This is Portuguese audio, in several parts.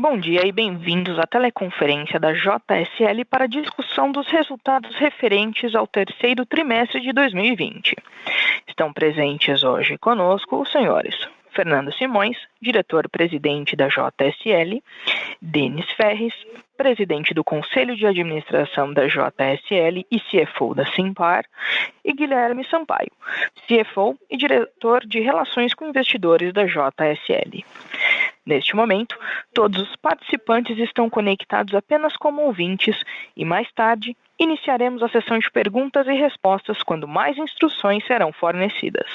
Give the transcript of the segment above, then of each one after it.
Bom dia e bem-vindos à teleconferência da JSL para a discussão dos resultados referentes ao terceiro trimestre de 2020. Estão presentes hoje conosco os senhores Fernando Simões, diretor-presidente da JSL, Denis Ferres, presidente do Conselho de Administração da JSL e CFO da Simpar, e Guilherme Sampaio, CFO e diretor de Relações com Investidores da JSL. Neste momento, todos os participantes estão conectados apenas como ouvintes e mais tarde iniciaremos a sessão de perguntas e respostas quando mais instruções serão fornecidas.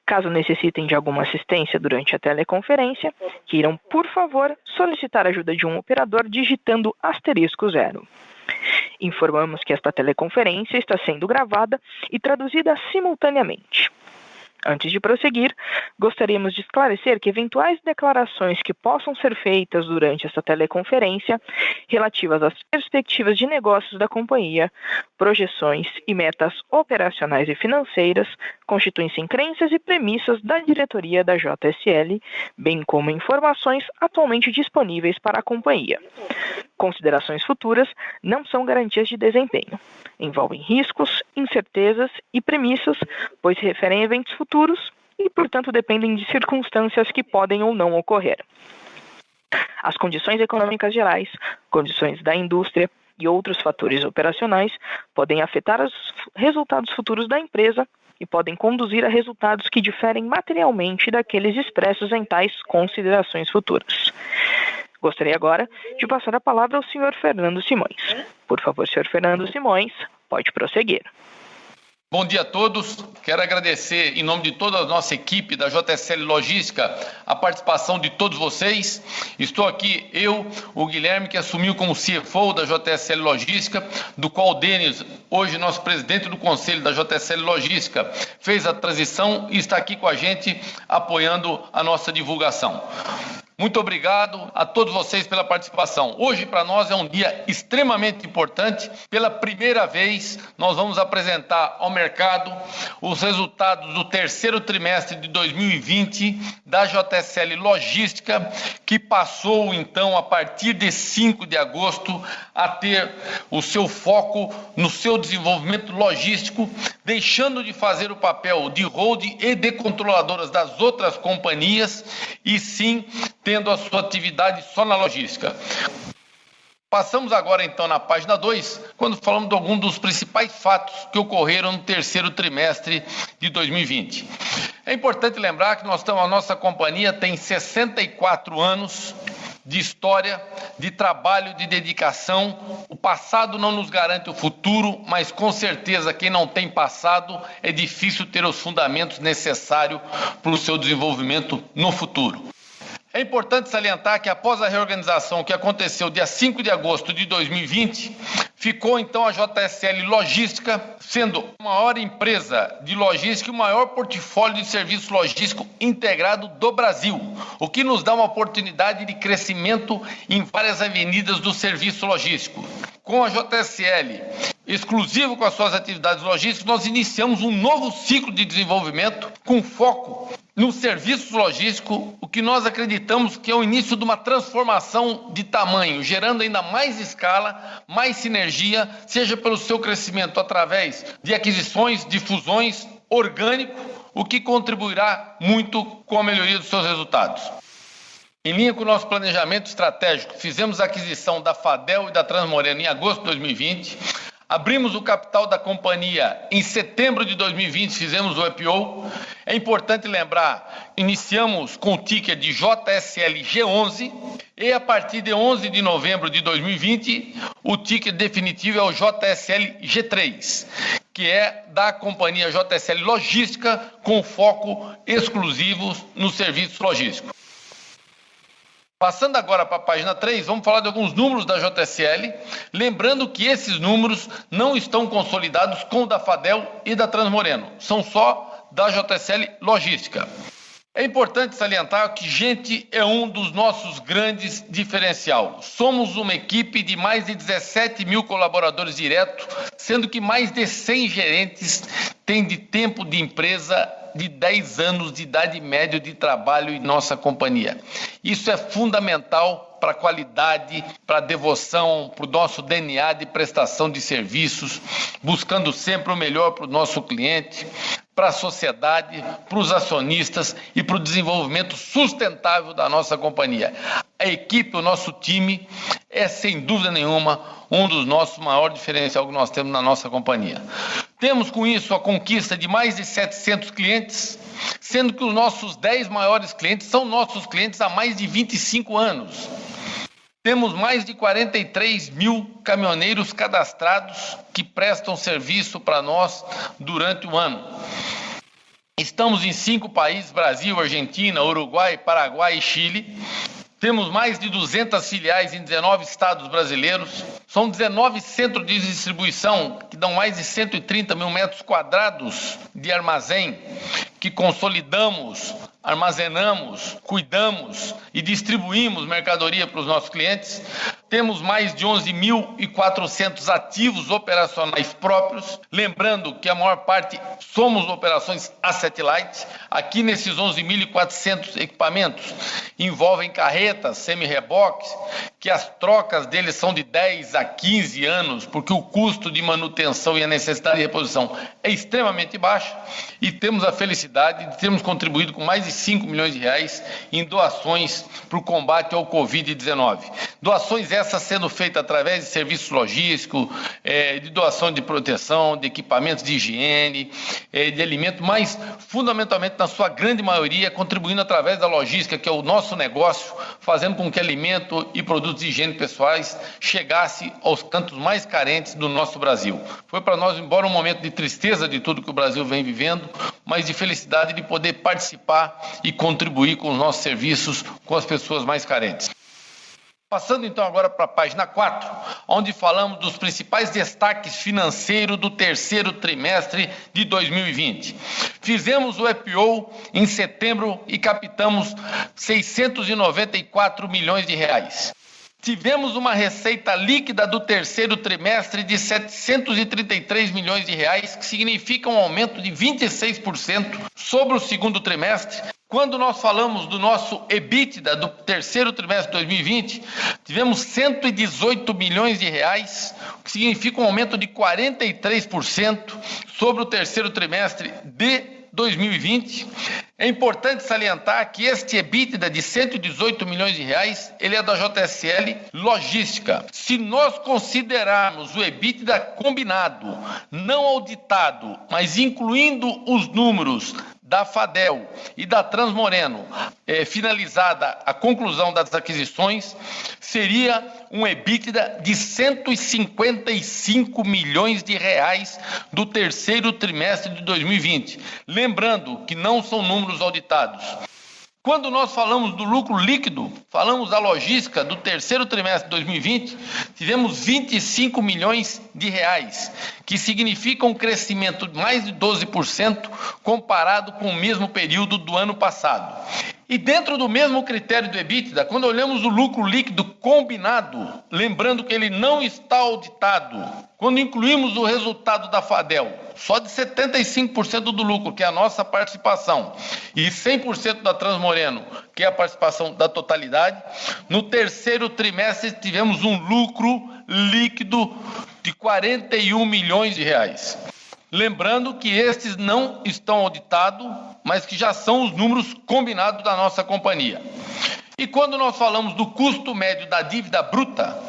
Caso necessitem de alguma assistência durante a teleconferência, queiram, por favor, solicitar a ajuda de um operador digitando *0. Informamos que esta teleconferência está sendo gravada e traduzida simultaneamente. Antes de prosseguir, gostaríamos de esclarecer que eventuais declarações que possam ser feitas durante esta teleconferência, relativas às perspectivas de negócios da companhia, projeções e metas operacionais e financeiras, constituem-se em crenças e premissas da diretoria da JSL, bem como informações atualmente disponíveis para a companhia. Considerações futuras não são garantias de desempenho. Envolvem riscos, incertezas e premissas, pois se referem a eventos futuros e, portanto, dependem de circunstâncias que podem ou não ocorrer. As condições econômicas gerais, condições da indústria e outros fatores operacionais podem afetar os resultados futuros da empresa e podem conduzir a resultados que diferem materialmente daqueles expressos em tais considerações futuras. Gostaria agora de passar a palavra ao senhor Fernando Simões. Por favor, senhor Fernando Simões, pode prosseguir. Bom dia a todos. Quero agradecer, em nome de toda a nossa equipe da JSL Logística, a participação de todos vocês. Estou aqui, o Guilherme, que assumiu como CFO da JSL Logística, do qual o Denis, hoje nosso presidente do Conselho da JSL Logística, fez a transição e está aqui com a gente apoiando a nossa divulgação. Muito obrigado a todos vocês pela participação. Hoje, para nós, é um dia extremamente importante. Pela primeira vez, nós vamos apresentar ao mercado os resultados do terceiro trimestre de 2020 da JSL Logística, que passou, então, a partir de 5 de agosto, a ter o seu foco no seu desenvolvimento logístico, deixando de fazer o papel de holding e de controladoras das outras companhias, e sim tendo a sua atividade só na logística. Passamos agora então na página 2, quando falamos de alguns dos principais fatos que ocorreram no terceiro trimestre de 2020. É importante lembrar que a nossa companhia tem 64 anos de história, de trabalho, de dedicação. O passado não nos garante o futuro, mas com certeza quem não tem passado é difícil ter os fundamentos necessários para o seu desenvolvimento no futuro. É importante salientar que após a reorganização que aconteceu dia 5 de agosto de 2020, ficou então a JSL Logística sendo a maior empresa de logística e o maior portfólio de serviço logístico integrado do Brasil, o que nos dá uma oportunidade de crescimento em várias avenidas do serviço logístico. Com a JSL exclusivo com as suas atividades logísticas, nós iniciamos um novo ciclo de desenvolvimento com foco no serviço logístico, o que nós acreditamos que é o início de uma transformação de tamanho, gerando ainda mais escala, mais sinergia, seja pelo seu crescimento através de aquisições, de fusões, orgânico, o que contribuirá muito com a melhoria dos seus resultados. Em linha com o nosso planejamento estratégico, fizemos a aquisição da Fadel e da Transmoreno em agosto de 2020, abrimos o capital da companhia em setembro de 2020, fizemos o IPO. É importante lembrar, iniciamos com o ticker de JSL G11 e a partir de 11 de novembro de 2020, o ticker definitivo é o JSL G3, que é da companhia JSL Logística com foco exclusivo no serviço logístico. Passando agora para a página 3, vamos falar de alguns números da JSL, lembrando que esses números não estão consolidados com o da Fadel e da Transmoreno, são só da JSL Logística. É importante salientar que gente é um dos nossos grandes diferenciais. Somos uma equipe de mais de 17 mil colaboradores diretos, sendo que mais de 100 gerentes têm de tempo de empresa de 10 anos de idade média de trabalho em nossa companhia. Isso é fundamental para a qualidade, para a devoção, para o nosso DNA de prestação de serviços, buscando sempre o melhor para o nosso cliente, para a sociedade, para os acionistas e para o desenvolvimento sustentável da nossa companhia. A equipe, o nosso time, é sem dúvida nenhuma um dos nossos maiores diferenciais que nós temos na nossa companhia. Temos com isso a conquista de mais de 700 clientes, sendo que os nossos 10 maiores clientes são nossos clientes há mais de 25 anos. Temos mais de 43 mil caminhoneiros cadastrados que prestam serviço para nós durante o ano. Estamos em 5 países: Brasil, Argentina, Uruguai, Paraguai e Chile. Temos mais de 200 filiais em 19 estados brasileiros. São 19 centros de distribuição que dão mais de 130 mil metros quadrados de armazém que consolidamos, armazenamos, cuidamos e distribuímos mercadoria para os nossos clientes. Temos mais de 11.400 ativos operacionais próprios, lembrando que a maior parte somos operações asset light. Aqui nesses 11.400 equipamentos envolvem carretas, semi-reboques, que as trocas deles são de 10 a 15 anos, porque o custo de manutenção e a necessidade de reposição é extremamente baixa, e temos a felicidade de termos contribuído com mais de 5 milhões de reais em doações para o combate ao Covid-19. Doações essas sendo feitas através de serviços logísticos, de doação de proteção, de equipamentos de higiene, de alimento, mas fundamentalmente, na sua grande maioria, contribuindo através da logística, que é o nosso negócio, fazendo com que alimento e produtos de higiene pessoais chegasse aos cantos mais carentes do nosso Brasil. Foi para nós, embora um momento de tristeza de tudo que o Brasil vem vivendo, mas de felicidade de poder participar e contribuir com os nossos serviços com as pessoas mais carentes. Passando então agora para a página 4, onde falamos dos principais destaques financeiros do terceiro trimestre de 2020. Fizemos o IPO em setembro e captamos 694 milhões de reais. Tivemos uma receita líquida do terceiro trimestre de 733 milhões de reais, que significa um aumento de 26% sobre o segundo trimestre. Quando nós falamos do nosso EBITDA do terceiro trimestre de 2020, tivemos 118 milhões de reais, o que significa um aumento de 43% sobre o terceiro trimestre de 2020. É importante salientar que este EBITDA de 118 milhões de reais, ele é da JSL Logística. Se nós considerarmos o EBITDA combinado, não auditado, mas incluindo os números da Fadel e da Transmoreno, finalizada a conclusão das aquisições, seria um EBITDA de 155 milhões de reais do terceiro trimestre de 2020. Lembrando que não são números auditados. Quando nós falamos do lucro líquido, falamos da logística do terceiro trimestre de 2020, tivemos 25 milhões de reais, que significa um crescimento de mais de 12% comparado com o mesmo período do ano passado. E dentro do mesmo critério do EBITDA, quando olhamos o lucro líquido combinado, lembrando que ele não está auditado, quando incluímos o resultado da Fadel, só de 75% do lucro, que é a nossa participação, e 100% da Transmoreno, que é a participação da totalidade, no terceiro trimestre tivemos um lucro líquido de 41 milhões de reais. Lembrando que estes não estão auditados, mas que já são os números combinados da nossa companhia. E quando nós falamos do custo médio da dívida bruta,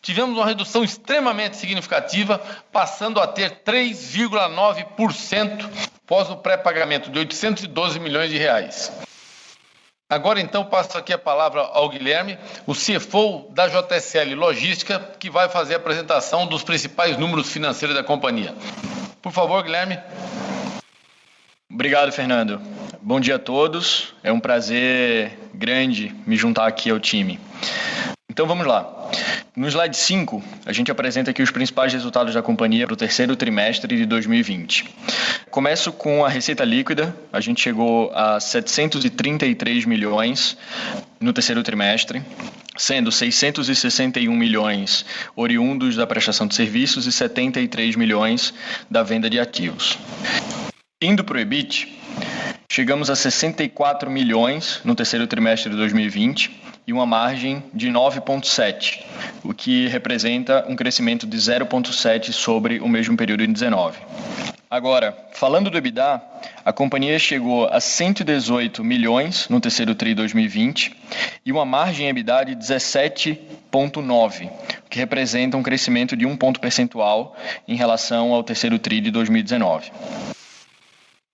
tivemos uma redução extremamente significativa, passando a ter 3,9% após o pré-pagamento de 812 milhões de reais. Agora então passo aqui a palavra ao Guilherme, o CFO da JSL Logística, que vai fazer a apresentação dos principais números financeiros da companhia. Por favor, Guilherme. Obrigado, Fernando. Bom dia a todos. É um prazer grande me juntar aqui ao time. Então vamos lá. No slide 5, a gente apresenta aqui os principais resultados da companhia para o terceiro trimestre de 2020. Começo com a receita líquida. A gente chegou a 733 milhões no terceiro trimestre, sendo 661 milhões oriundos da prestação de serviços e 73 milhões da venda de ativos. Indo para o EBIT, chegamos a 64 milhões no terceiro trimestre de 2020 e uma margem de 9,7%, o que representa um crescimento de 0,7% sobre o mesmo período em 2019. Agora, falando do EBITDA, a companhia chegou a 118 milhões no terceiro TRI de 2020 e uma margem EBITDA de 17,9%, o que representa um crescimento de 1 ponto percentual em relação ao terceiro TRI de 2019.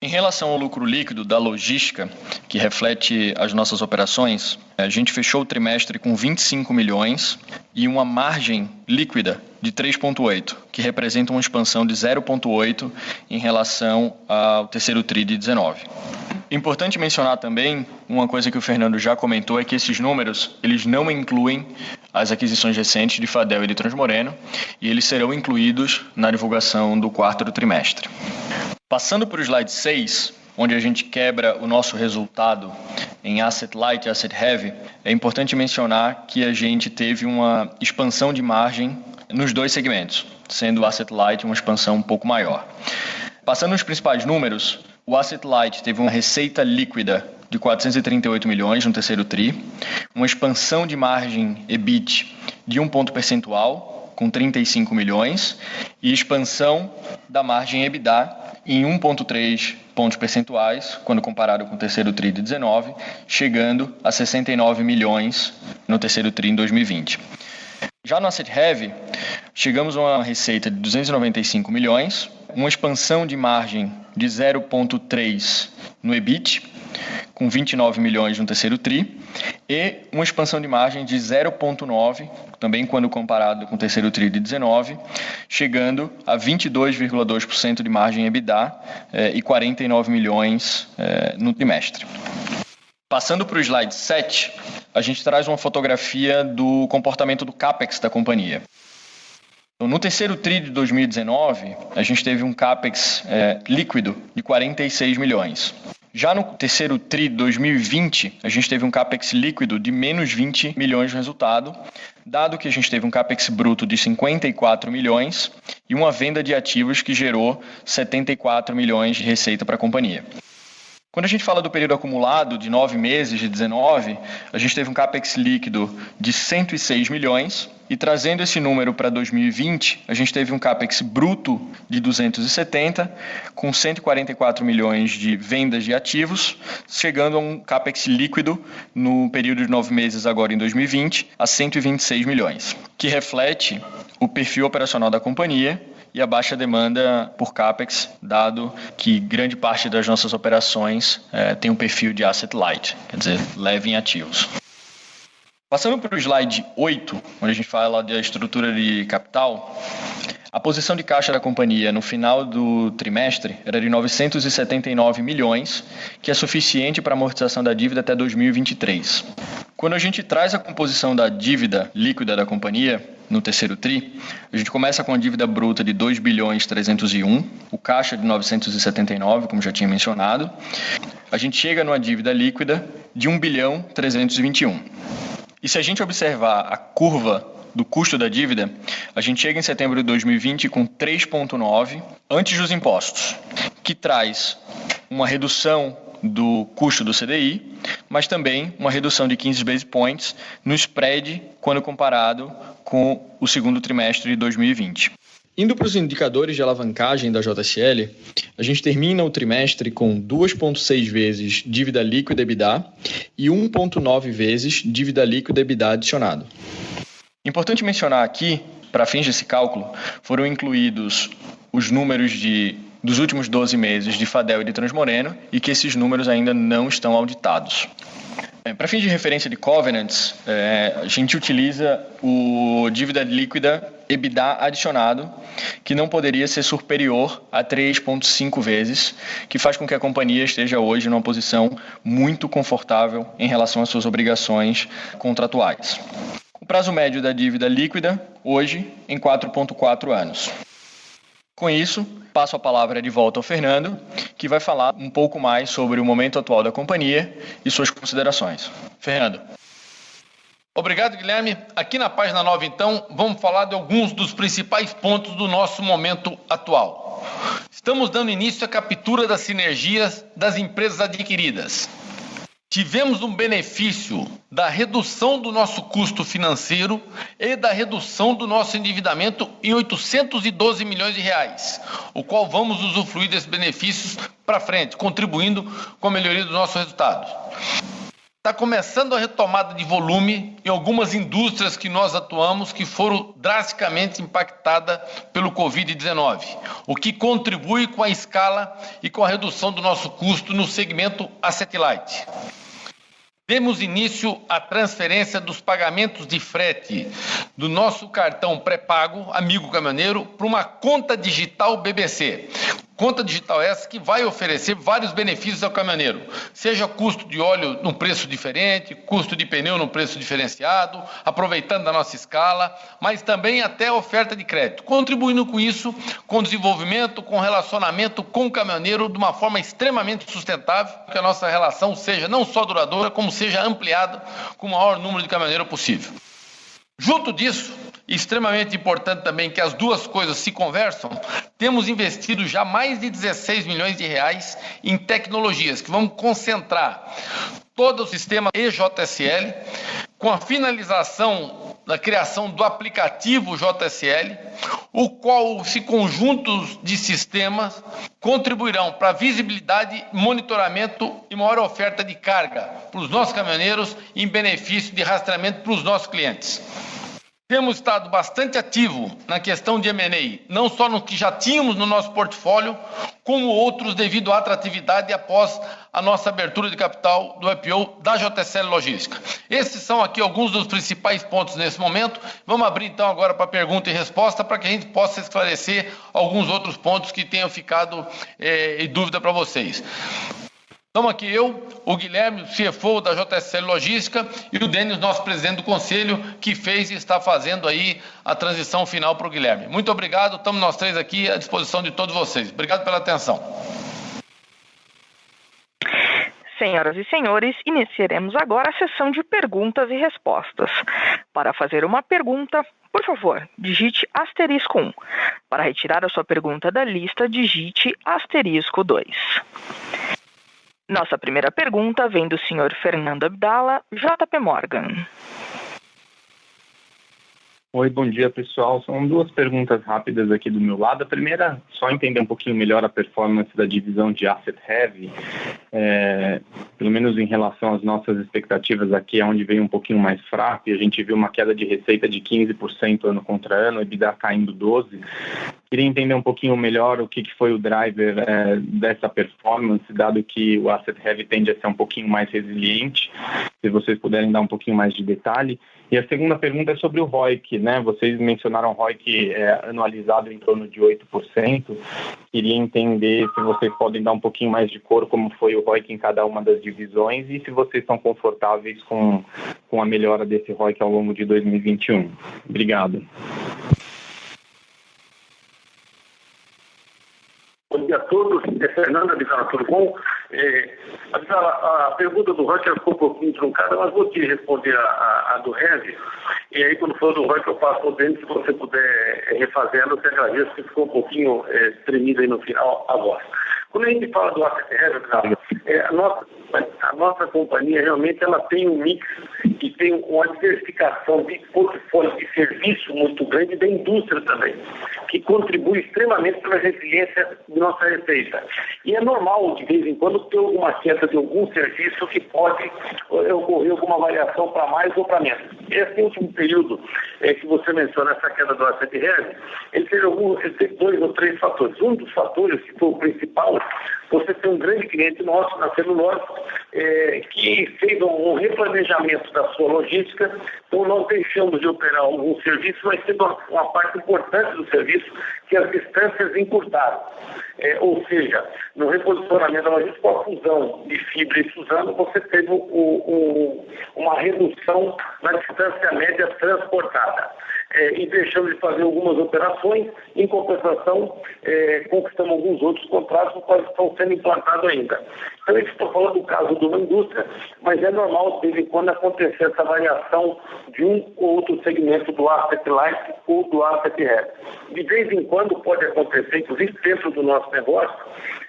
Em relação ao lucro líquido da logística, que reflete as nossas operações, a gente fechou o trimestre com 25 milhões e uma margem líquida de 3,8%, que representa uma expansão de 0,8% em relação ao terceiro TRI de 2019. Importante mencionar também, uma coisa que o Fernando já comentou, é que esses números eles não incluem as aquisições recentes de Fadel e de Transmoreno, e eles serão incluídos na divulgação do quarto trimestre. Passando para o slide 6, onde a gente quebra o nosso resultado em Asset Light e Asset Heavy, é importante mencionar que a gente teve uma expansão de margem nos dois segmentos, sendo o Asset Light uma expansão um pouco maior. Passando nos principais números, o Asset Light teve uma receita líquida de 438 milhões no terceiro TRI, uma expansão de margem EBIT de 1 ponto percentual, com 35 milhões, e expansão da margem EBITDA em 1,3 pontos percentuais, quando comparado com o terceiro TRI de 19, chegando a 69 milhões no terceiro TRI em 2020. Já no Asset Heavy, chegamos a uma receita de 295 milhões, uma expansão de margem de 0,3 no EBIT, com 29 milhões no terceiro TRI, e uma expansão de margem de 0,9, também quando comparado com o terceiro TRI de 19, chegando a 22,2% de margem EBITDA e 49 milhões no trimestre. Passando para o slide 7, a gente traz uma fotografia do comportamento do CAPEX da companhia. No terceiro TRI de 2019, a gente teve um CAPEX líquido de 46 milhões. Já no terceiro TRI de 2020, a gente teve um CAPEX líquido de menos 20 milhões de resultado, dado que a gente teve um CAPEX bruto de 54 milhões e uma venda de ativos que gerou 74 milhões de receita para a companhia. Quando a gente fala do período acumulado de 9 meses de 19, a gente teve um CAPEX líquido de 106 milhões e trazendo esse número para 2020, a gente teve um CAPEX bruto de 270, com 144 milhões de vendas de ativos, chegando a um CAPEX líquido no período de 9 meses agora em 2020 a 126 milhões, que reflete o perfil operacional da companhia e a baixa demanda por CAPEX, dado que grande parte das nossas operações tem um perfil de asset light, quer dizer, leve em ativos. Passando para o slide 8, onde a gente fala da estrutura de capital, a posição de caixa da companhia no final do trimestre era de 979 milhões, que é suficiente para a amortização da dívida até 2023. Quando a gente traz a composição da dívida líquida da companhia, no terceiro TRI, a gente começa com a dívida bruta de 2 bilhões 301, o caixa de 979, como já tinha mencionado. A gente chega numa dívida líquida de 1 bilhão 321. E se a gente observar a curva do custo da dívida, a gente chega em setembro de 2020 com 3,9 antes dos impostos, que traz uma redução do custo do CDI, mas também uma redução de 15 basis points no spread quando comparado com o segundo trimestre de 2020. Indo para os indicadores de alavancagem da JSL, a gente termina o trimestre com 2,6 vezes dívida líquida EBITDA e 1,9 vezes dívida líquida EBITDA adicionado. Importante mencionar aqui, para fins desse cálculo, foram incluídos os números dos últimos 12 meses de Fadel e de Transmoreno e que esses números ainda não estão auditados. Para fins de referência de covenants, a gente utiliza o dívida líquida EBITDA adicionado, que não poderia ser superior a 3,5 vezes, que faz com que a companhia esteja hoje numa posição muito confortável em relação às suas obrigações contratuais. O prazo médio da dívida líquida, hoje, em 4,4 anos. Com isso, passo a palavra de volta ao Fernando, que vai falar um pouco mais sobre o momento atual da companhia e suas considerações. Fernando. Obrigado, Guilherme. Aqui na página 9, então, vamos falar de alguns dos principais pontos do nosso momento atual. Estamos dando início à captura das sinergias das empresas adquiridas. tivemos um benefício da redução do nosso custo financeiro e da redução do nosso endividamento em 812 milhões de reais, o qual vamos usufruir desses benefícios para frente, contribuindo com a melhoria dos nossos resultados. Está começando a retomada de volume em algumas indústrias que nós atuamos que foram drasticamente impactadas pelo Covid-19, o que contribui com a escala e com a redução do nosso custo no segmento Asset Light. Demos início à transferência dos pagamentos de frete do nosso cartão pré-pago, Amigo Caminhoneiro, para uma conta digital BBC. Conta digital essa que vai oferecer vários benefícios ao caminhoneiro, seja custo de óleo num preço diferente, custo de pneu num preço diferenciado, aproveitando a nossa escala, mas também até oferta de crédito, contribuindo com isso, com desenvolvimento, com relacionamento com o caminhoneiro de uma forma extremamente sustentável, que a nossa relação seja não só duradoura, como seja ampliada com o maior número de caminhoneiros possível. Junto disso, extremamente importante também que as duas coisas se conversam, temos investido já mais de 16 milhões de reais em tecnologias que vão concentrar todo o sistema EJSL com a finalização da criação do aplicativo JSL, o qual esse conjunto de sistemas contribuirão para a visibilidade, monitoramento e maior oferta de carga para os nossos caminhoneiros em benefício de rastreamento para os nossos clientes. Temos estado bastante ativo na questão de M&A, não só no que já tínhamos no nosso portfólio, como outros devido à atratividade após a nossa abertura de capital do IPO da JSL Logística. Esses são aqui alguns dos principais pontos nesse momento. Vamos abrir então agora para pergunta e resposta para que a gente possa esclarecer alguns outros pontos que tenham ficado em dúvida para vocês. Estamos aqui eu, o Guilherme, o CFO da JSL Logística, e o Denis, nosso presidente do conselho, que fez e está fazendo aí a transição final para o Guilherme. Muito obrigado, estamos nós três aqui à disposição de todos vocês. Obrigado pela atenção. Senhoras e senhores, iniciaremos agora a sessão de perguntas e respostas. Para fazer uma pergunta, por favor, digite *1. Para retirar a sua pergunta da lista, digite *2. Nossa primeira pergunta vem do senhor Fernando Abdala, JP Morgan. Oi, bom dia, pessoal. São duas perguntas rápidas aqui do meu lado. A primeira, só entender um pouquinho melhor a performance da divisão de Asset Heavy, pelo menos em relação às nossas expectativas aqui, é onde veio um pouquinho mais fraco, e a gente viu uma queda de receita de 15% ano contra ano, EBITDA caindo 12%. Queria entender um pouquinho melhor o que foi o driver dessa performance, dado que o Asset Heavy tende a ser um pouquinho mais resiliente, se vocês puderem dar um pouquinho mais de detalhe. E a segunda pergunta é sobre o ROIC, né? Vocês mencionaram o ROIC anualizado em torno de 8%. Queria entender se vocês podem dar um pouquinho mais de cor, como foi o ROIC em cada uma das divisões e se vocês estão confortáveis com a melhora desse ROIC ao longo de 2021. Obrigado. Bom dia a todos, é Fernando Abdala, tudo bom? A pergunta do ROIC ficou um pouquinho truncada, mas vou te responder a do Heavy, e aí quando for do ROIC eu passo o dentro, se você puder refazer ela, eu te agradeço, que ficou um pouquinho tremida aí no final a voz. Quando a gente fala do Asset Heavy, a nossa companhia realmente ela tem um mix e tem uma diversificação de portfólio de serviço muito grande da indústria também, que contribui extremamente para a resiliência de nossa receita. E é normal, de vez em quando, ter alguma queda de algum serviço que pode ocorrer alguma variação para mais ou para menos. Esse último período que você menciona, essa queda do Asset Heavy, ele teve 2 ou 3 fatores. Um dos fatores, que foi o principal, você tem um grande cliente nosso na Celulose, que fez um replanejamento da sua logística, então nós deixamos de operar algum serviço, mas tendo uma parte importante do serviço, que as distâncias encurtaram. Ou seja, no reposicionamento da logística, com a fusão de Fibra e Suzano, você teve uma redução na distância média transportada. E deixamos de fazer algumas operações, em compensação, conquistamos alguns outros contratos, os quais estão sendo implantados ainda. Então, eu estou falando do caso de uma indústria, mas é normal, de vez em quando, acontecer essa variação de um ou outro segmento do Asset Light ou do Asset Heavy. De vez em quando pode acontecer, inclusive dentro do nosso negócio,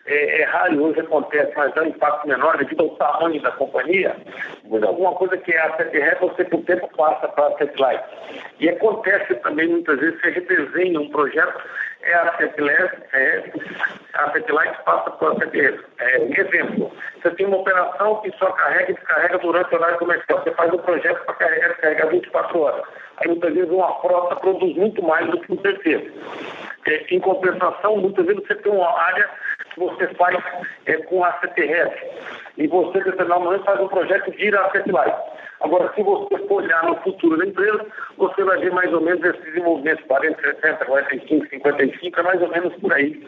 é raro, hoje acontece, mas dá um impacto menor devido ao tamanho da companhia, mas alguma coisa que é asset heavy, você com o tempo passa para asset light. E acontece também muitas vezes, você redesenha um projeto, é asset light passa para asset heavy. Exemplo, você tem uma operação que só carrega e descarrega durante o horário comercial. Você faz um projeto para carregar 24 horas. Aí muitas vezes uma frota produz muito mais do que um terceiro. Em compensação, muitas vezes você tem uma área que você faz com asset heavy. E você, em determinado momento, faz um projeto e vira asset light. Agora, se você for olhar no futuro da empresa, você vai ver mais ou menos esses desenvolvimentos 40, 60, 45, 55, é mais ou menos por aí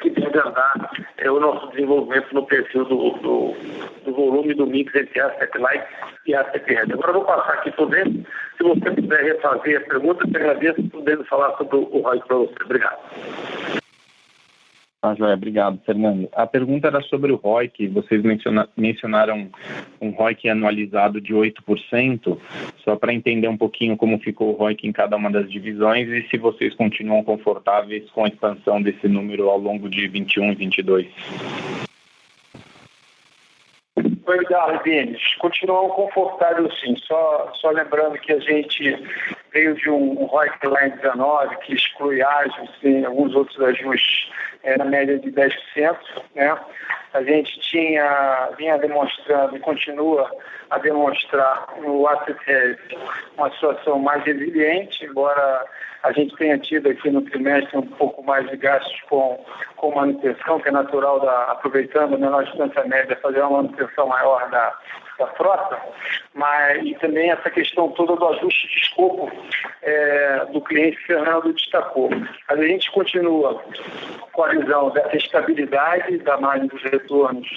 que deve andar o nosso desenvolvimento no perfil do volume do mix entre asset light e asset heavy. Agora eu vou passar aqui por dentro. Se você puder refazer a pergunta, eu te agradeço por podendo falar sobre o ROIC para você. Obrigado. Joia, obrigado, Fernando. A pergunta era sobre o ROIC. Vocês mencionaram um ROIC anualizado de 8%, só para entender um pouquinho como ficou o ROIC em cada uma das divisões e se vocês continuam confortáveis com a expansão desse número ao longo de 21 e 22. Obrigado, Denis. Continuamos confortáveis sim, só lembrando que a gente veio de um ROIC lá em 19, que exclui ágios e alguns outros ajustes na média de 10%, né? A gente vinha demonstrando e continua a demonstrar no asset heavy uma situação mais resiliente, embora a gente tenha tido aqui no trimestre um pouco mais de gastos com manutenção, que é natural, aproveitando a menor distância média, fazer uma manutenção maior da frota, mas e também essa questão toda do ajuste de escopo do cliente que o Fernando destacou. Mas a gente continua com a visão dessa estabilidade da margem dos retornos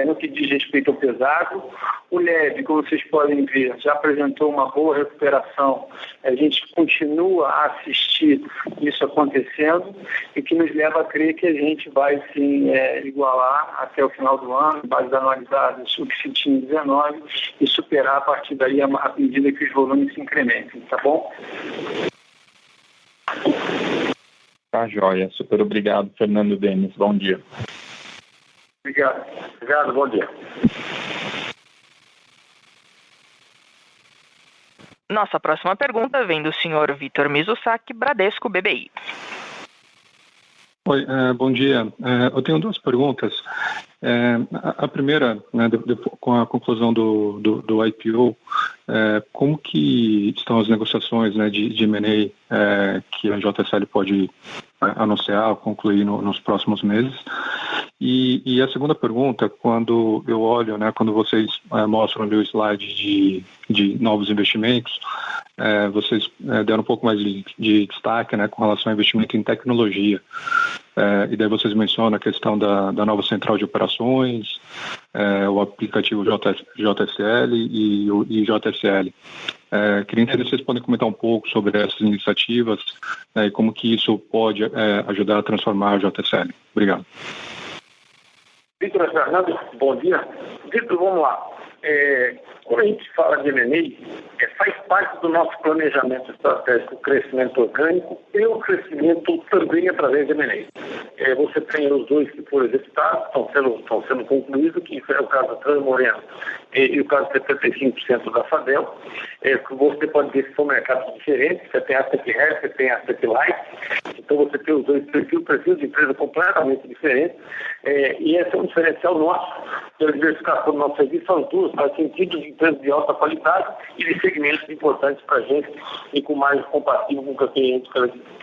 no que diz respeito ao pesado. O leve, como vocês podem ver, já apresentou uma boa recuperação. A gente continua a assistir isso acontecendo e que nos leva a crer que a gente vai sim igualar até o final do ano, bases anualizadas, o que se tinha em 19 e superar a partir daí à medida que os volumes se incrementem, tá bom? Tá joia, super obrigado, Fernando Denis, bom dia. Obrigado, bom dia. Nossa próxima pergunta vem do senhor Vitor Mizusaki, Bradesco BBI. Oi, bom dia. Eu tenho duas perguntas. A primeira, né, com a conclusão do IPO, como que estão as negociações, né, de M&A que a JSL pode anunciar ou concluir nos próximos meses? E a segunda pergunta, quando eu olho, né, quando vocês mostram ali o slide de novos investimentos, vocês deram um pouco mais de destaque, né, com relação ao investimento em tecnologia. E daí vocês mencionam a questão da nova central de operações, o aplicativo JSL e o JSL. Queria entender se vocês podem comentar um pouco sobre essas iniciativas e como que isso pode ajudar a transformar a JSL. Obrigado. Vitor Fernando, bom dia. Vitor, vamos lá. Quando a gente fala de M&A, faz parte do nosso planejamento estratégico o crescimento orgânico e o crescimento também através de M&A. Você tem os dois que foram executados, estão sendo concluídos, que é o caso da Transmoreno e o caso de 75% da Fadel. Você pode ver que são mercados diferentes, você tem asset heavy, você tem asset light, então você tem os dois perfis de empresa completamente diferentes, e esse é um diferencial nosso, pela diversificação do nosso serviço, são duas, faz sentido de empresas de alta qualidade e de segmentos importantes para a gente e com mais compatível com o que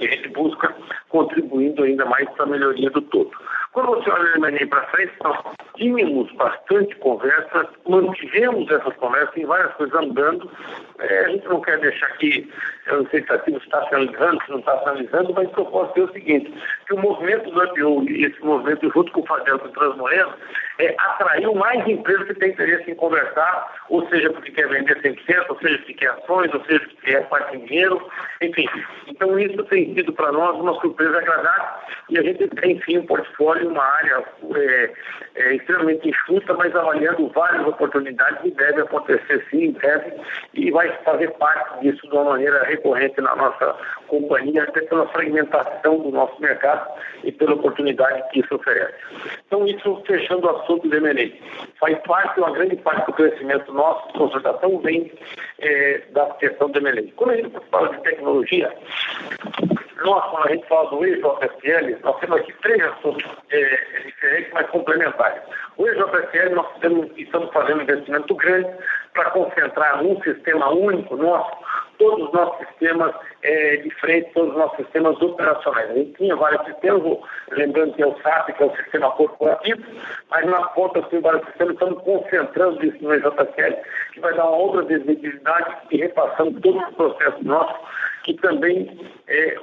a gente busca, contribuindo ainda mais para a melhoria do todo. Quando você olha o M&A para frente, nós tínhamos bastante conversa, mantivemos essas conversas, tem várias coisas andando. A gente não quer deixar aqui, eu não sei se está finalizando, se não está finalizando, mas o que eu posso dizer é o seguinte, que o movimento do IPO e esse movimento junto com o Fadel e o Transmoreno atraiu mais empresas que têm interesse em conversar, ou seja, porque quer vender 100%, ou seja, porque quer ações, ou seja, porque quer parte de dinheiro, enfim. Então isso tem sido para nós uma surpresa agradável e a gente tem, enfim, um portfólio, uma área extremamente enxuta, mas avaliando várias oportunidades e deve acontecer sim, deve, e vai fazer parte disso de uma maneira recorrente na nossa companhia, até pela fragmentação do nosso mercado e pela oportunidade que isso oferece. Então, isso fechando o assunto do M&A. Faz parte, uma grande parte do crescimento nosso de consolidação vem da questão do M&A. Quando a gente fala de tecnologia, quando a gente fala do EJSL, nós temos aqui 3 assuntos diferentes, mas complementares. O EJSL, nós estamos fazendo um investimento grande para concentrar num sistema único nosso, todos os nossos sistemas de frente, todos os nossos sistemas operacionais. A gente tinha vários sistemas, lembrando que é o SAP, que é o sistema corporativo, mas na ponta tem vários sistemas, estamos concentrando isso no EJSL, que vai dar uma outra visibilidade e repassando todos os processos nossos, que também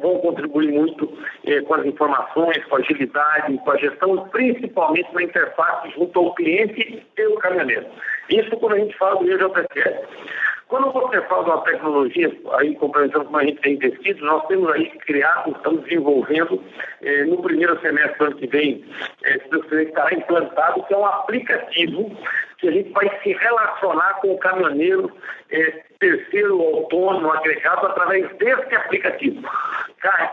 vão contribuir muito com as informações, com a agilidade, com a gestão, principalmente na interface junto ao cliente e o caminhoneiro. Isso quando a gente fala do EJSL. Quando você fala de uma tecnologia, aí complementando como a gente tem investido, nós temos aí criado, estamos desenvolvendo no primeiro semestre do ano que vem, estará implantado, que é um aplicativo que a gente vai se relacionar com o caminhoneiro terceiro autônomo agregado através desse aplicativo.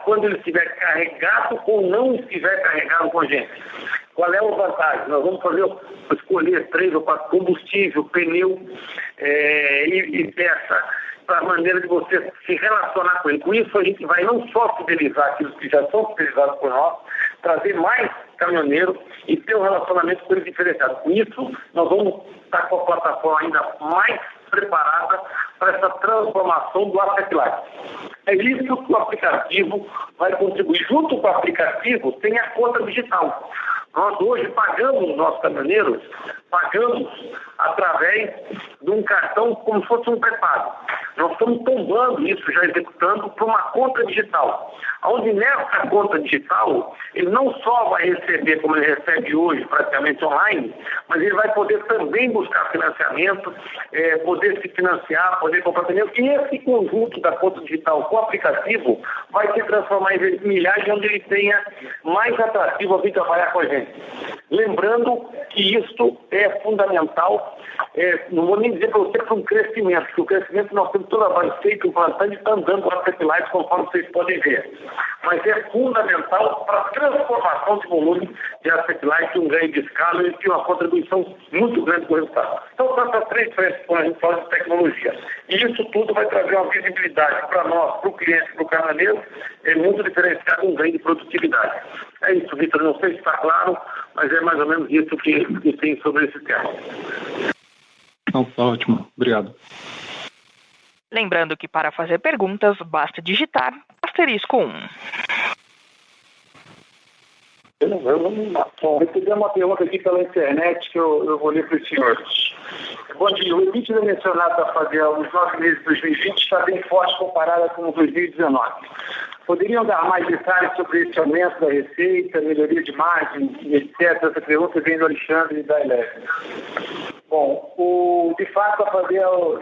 Quando ele estiver carregado ou não estiver carregado com a gente. Qual é a vantagem? Nós vamos escolher 3 ou 4 combustível, pneu e peça, para a maneira de você se relacionar com ele. Com isso, a gente vai não só fidelizar aqueles que já são fidelizados por nós, trazer mais caminhoneiros e ter um relacionamento com eles diferenciado. Com isso, nós vamos estar com a plataforma ainda mais preparada para essa transformação do Asset Light. É isso que o aplicativo vai contribuir. Junto com o aplicativo, tem a conta digital. Nós hoje pagamos os nossos caminhoneiros, pagamos através de um cartão como se fosse um pré-pago. Nós estamos tombando isso, já executando, para uma conta digital. Onde nessa conta digital, ele não só vai receber, como ele recebe hoje, praticamente online, mas ele vai poder também buscar financiamento, poder se financiar, poder comprar pneu. E esse conjunto da conta digital com o aplicativo vai se transformar em milhares, onde ele tenha mais atrativo a vir trabalhar com a gente. Lembrando que isso é fundamental, não vou nem dizer para você para um crescimento, porque o crescimento nós temos toda a base feita, implantando e está andando com a Asset Light, conforme vocês podem ver. Mas é fundamental para a transformação de volume de Asset Light, um ganho de escala e de uma contribuição muito grande para o resultado. Então, são essas 3 frentes quando a gente fala de tecnologia. E isso tudo vai trazer uma visibilidade para nós, para o cliente, para o caminhoneiro, muito diferenciado, um ganho de produtividade. É isso, Vitor. Não sei se está claro, mas é mais ou menos isso que tem sobre esse tema. Não, tá ótimo. Obrigado. Lembrando que para fazer perguntas, basta digitar *1. Bom, recebi uma pergunta aqui pela internet que eu vou ler para os senhores. Bom dia, o EBITDA mencionado da Fadel nos 9 meses de 2020 está bem forte comparada com 2019. Poderiam dar mais detalhes sobre esse aumento da receita, melhoria de margem, etc? Essa pergunta vem do Alexandre da Eleve. Bom, de fato a Fadel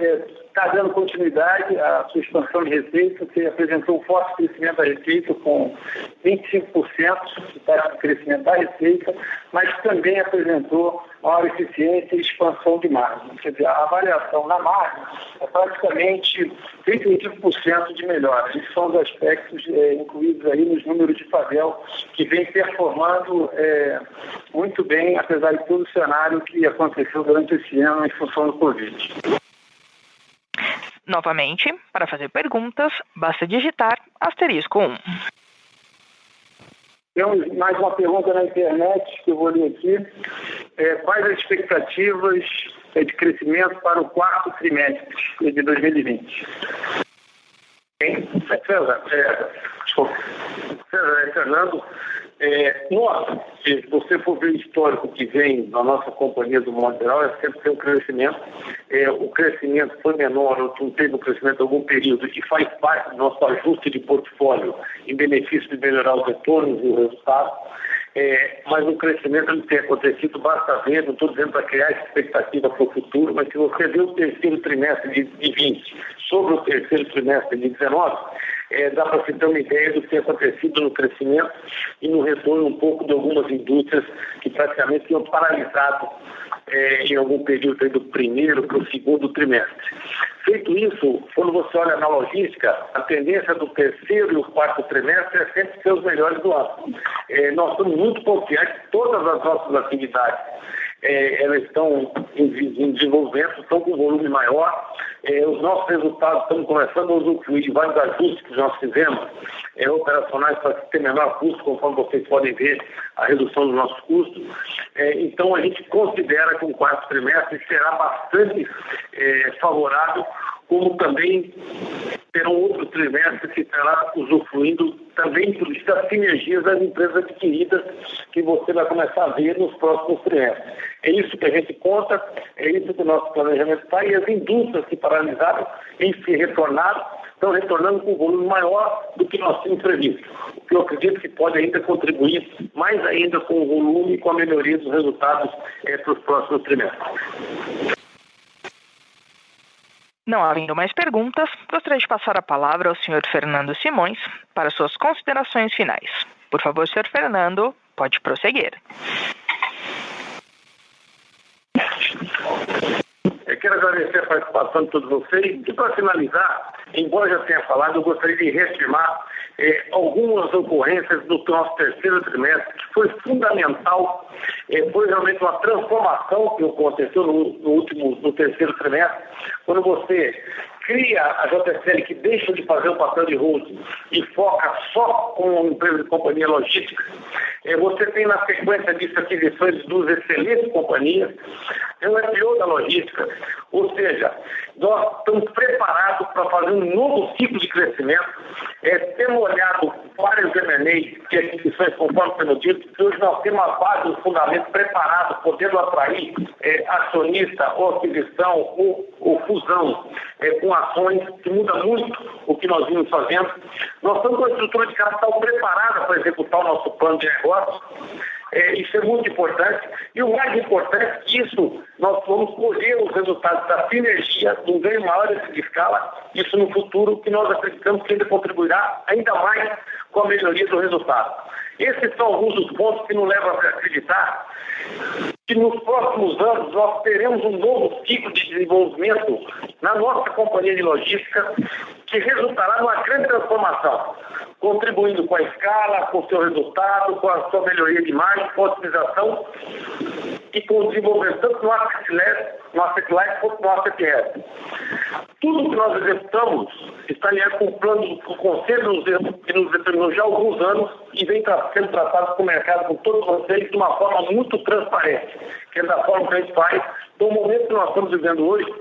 está dando continuidade à sua expansão de receita. Você apresentou um forte crescimento da receita com 25% de taxa de crescimento da receita, mas também apresentou maior eficiência e expansão de margem. Quer dizer, a avaliação na margem é praticamente 35% de melhora. Esses são os aspectos incluídos aí nos números de Fadel, que vem performando muito bem, apesar de todo o cenário que aconteceu durante esse ano em função do Covid. Novamente, para fazer perguntas, basta digitar *1. Temos mais uma pergunta na internet que eu vou ler aqui. Quais as expectativas de crescimento para o 4º trimestre de 2020? Fernando, se você for ver o histórico que vem na nossa companhia do modo geral, sempre tem um crescimento. O crescimento foi menor, ou não teve um crescimento em algum período, e faz parte do nosso ajuste de portfólio em benefício de melhorar os retornos e o resultado. Mas o crescimento ele tem acontecido, basta ver, não estou dizendo para criar expectativa para o futuro, mas se você vê o terceiro trimestre de 20 sobre o terceiro trimestre de 19, dá para se ter uma ideia do que tem acontecido no crescimento e no retorno um pouco de algumas indústrias que praticamente tinham paralisado em algum período do primeiro para o segundo trimestre. Feito isso, quando você olha na logística, a tendência do terceiro e o quarto trimestre é sempre ser os melhores do ano. Nós estamos muito confiantes, todas as nossas atividades elas estão em desenvolvimento, estão com volume maior. Os nossos resultados estão começando a usufruir de vários ajustes que nós fizemos operacionais para ter menor custo, conforme vocês podem ver a redução dos nossos custos. Então, a gente considera que o quarto trimestre será bastante favorável, como também terão outros trimestres que estará usufruindo também das sinergias das empresas adquiridas que você vai começar a ver nos próximos trimestres. É isso que a gente conta, é isso que o nosso planejamento está, e as indústrias que paralisaram em se retornar, estão retornando com um volume maior do que nós tínhamos previsto, o que eu acredito que pode ainda contribuir mais ainda com o volume e com a melhoria dos resultados para os próximos trimestres. Não havendo mais perguntas, gostaria de passar a palavra ao Sr. Fernando Simões para suas considerações finais. Por favor, Sr. Fernando, pode prosseguir. Eu quero agradecer a participação de todos vocês. E para finalizar, embora já tenha falado, eu gostaria de reafirmar algumas ocorrências do nosso terceiro trimestre, que foi fundamental, foi realmente uma transformação que aconteceu no terceiro trimestre, quando você cria a JSL, que deixa de fazer o papel de holding e foca só com empresa de companhia logística. Você tem na sequência disso aquisições de duas excelentes companhias, é um IPO da logística, ou seja, nós estamos preparados para fazer um novo ciclo de crescimento. Temos olhado vários M&A, que aquisições conforme sendo dito, que hoje nós temos a base do fundamento preparado, podendo atrair acionista ou aquisição ou fusão com ações, que muda muito o que nós vimos fazendo. Nós estamos com a estrutura de capital preparada para executar o nosso plano de negócio. Isso é muito importante. E o mais importante disso, nós vamos colher os resultados da sinergia, de um ganho maior de escala, isso no futuro, que nós acreditamos que ainda contribuirá ainda mais com a melhoria do resultado. Esses são alguns dos pontos que nos levam a acreditar que nos próximos anos nós teremos um novo ciclo de desenvolvimento na nossa companhia de logística, que resultará numa grande transformação, contribuindo com a escala, com o seu resultado, com a sua melhoria de margem, com a otimização e com o desenvolvimento tanto no asset light quanto no asset heavy. Tudo que nós executamos está alinhado com o plano do Conselho que nos determinou já há alguns anos e vem sendo tratado com o mercado, com todos vocês, de uma forma muito transparente, que é da forma que a gente faz. Então, o momento que nós estamos vivendo hoje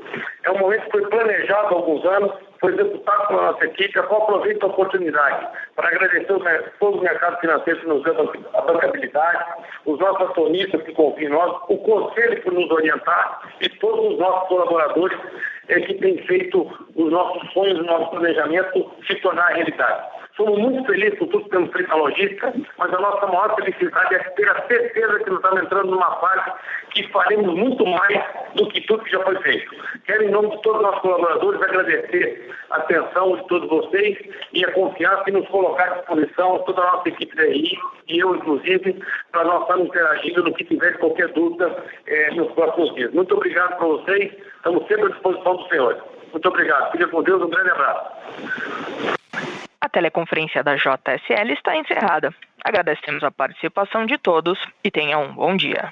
é um momento que foi planejado há alguns anos, foi executado pela nossa equipe, a qual aproveito a oportunidade para agradecer todo o mercado financeiro que nos deu a bancabilidade, os nossos acionistas que confiam em nós, o Conselho por nos orientar e todos os nossos colaboradores que têm feito os nossos sonhos, o nosso planejamento se tornar realidade. Somos muito felizes por tudo que temos feito na logística, mas a nossa maior felicidade é ter a certeza que nós estamos entrando numa fase que faremos muito mais do que tudo que já foi feito. Quero, em nome de todos os nossos colaboradores, agradecer a atenção de todos vocês e a confiança em nos colocar à disposição, toda a nossa equipe da RI, e eu, inclusive, para nós estarmos interagindo no que tiver qualquer dúvida nos próximos dias. Muito obrigado para vocês, estamos sempre à disposição do Senhor. Muito obrigado. Fique com Deus, um grande abraço. A teleconferência da JSL está encerrada. Agradecemos a participação de todos e tenham um bom dia.